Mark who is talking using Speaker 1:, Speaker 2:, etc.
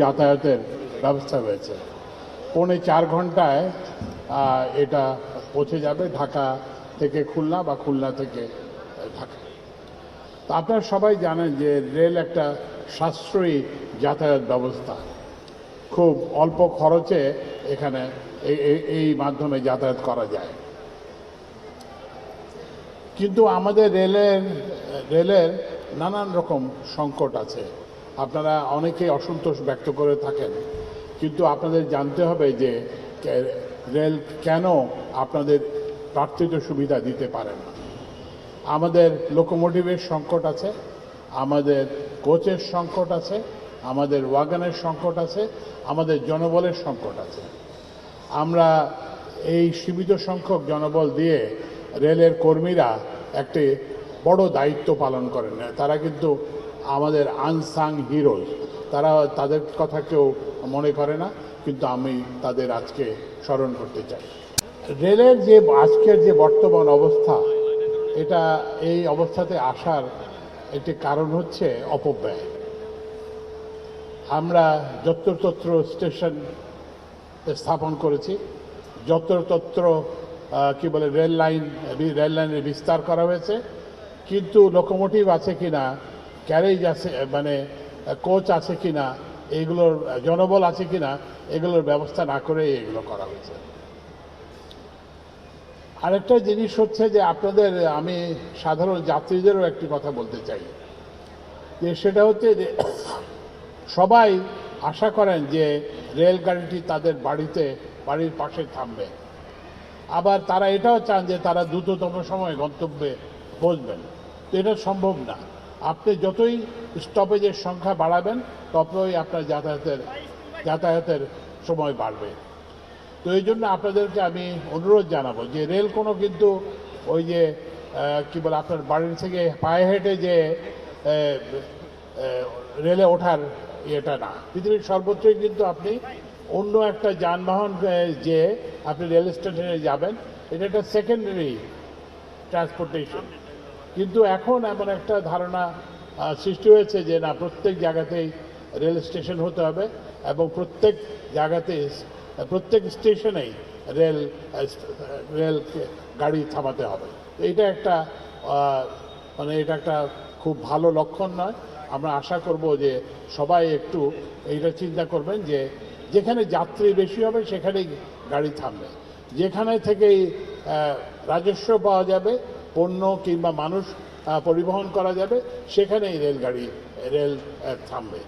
Speaker 1: যাতায়াতের ব্যবস্থা রয়েছে। 3.25 ঘন্টায় এটা পৌঁছে যাবে ঢাকা থেকে খুলনা বা খুলনা থেকে ঢাকা। তো আপনারা সবাই জানেন যে রেল একটা সাশ্রয়ী যাতায়াত ব্যবস্থা, খুব অল্প খরচে এখানে এই মাধ্যমে যাতায়াত করা যায়। কিন্তু আমাদের রেলের নানান রকম সংকট আছে। আপনারা অনেকেই অসন্তোষ ব্যক্ত করে থাকেন, কিন্তু আপনাদের জানতে হবে যে রেল কেন আপনাদের প্রার্থিত সুবিধা দিতে পারে না। আমাদের লোকোমোটিভের সংকট আছে, আমাদের কোচের সংকট আছে, আমাদের ওয়াগনের সংকট আছে, আমাদের জনবলের সংকট আছে। আমরা এই সীমিত সংখ্যক জনবল দিয়ে রেলের কর্মীরা একটি বড় দায়িত্ব পালন করেন। তারা কিন্তু আমাদের আনসাং হিরোজ, তাদের কথা কেউ মনে করে না, কিন্তু আমি তাদের আজকে স্মরণ করতে চাই। রেলের যে আজকের যে বর্তমান অবস্থা, এই অবস্থাতে আসার একটি কারণ হচ্ছে অপব্যয়। আমরা যত্রতত্র স্টেশন স্থাপন করেছি, যত্রতত্র রেল লাইনের বিস্তার করা হয়েছে, কিন্তু লোকোমোটিভ আছে কিনা, ক্যারেজ আছে কোচ আছে কিনা, এগুলোর জনবল আছে কিনা, এগুলোর ব্যবস্থা না করে এগুলো করা হয়েছে। আরেকটা জিনিস হচ্ছে যে আমি সাধারণ যাত্রীদেরও একটি কথা বলতে চাই, যে সেটা হচ্ছে যে সবাই আশা করেন যে রেলগাড়িটি তাদের বাড়ির পাশে থামবে, আবার তারা এটাও চান যে তারা দ্রুততম সময়ে গন্তব্যে পৌঁছবেন। তো এটা সম্ভব না। আপনি যতই স্টপেজের সংখ্যা বাড়াবেন, ততই আপনার যাতায়াতের সময় বাড়বে। তো এই জন্য আপনাদেরকে আমি অনুরোধ জানাবো যে রেল কিন্তু ওই যে আপনার বাড়ির থেকে পায়ে হেঁটে যে রেলে ওঠার এটা না। পৃথিবীর সর্বত্রই কিন্তু আপনি অন্য একটা যানবাহন যে আপনি রেল স্টেশনে যাবেন, এটা একটা সেকেন্ডারি ট্রান্সপোর্টেশন। কিন্তু এখন এমন একটা ধারণা সৃষ্টি হয়েছে যে না, প্রত্যেক জায়গাতেই রেল স্টেশন হতে হবে এবং প্রত্যেক স্টেশনেই রেল গাড়ি থামাতে হবে। এটা একটা খুব ভালো লক্ষণ নয়। আমরা আশা করব যে সবাই একটু এইটা চিন্তা করবেন যে যেখানে যাত্রী বেশি হবে সেখানেই গাড়ি থামবে, যেখানে থেকেই রাজস্ব পাওয়া যাবে, পণ্য কিংবা মানুষ পরিবহন করা যাবে, সেখানেই রেল থামবে।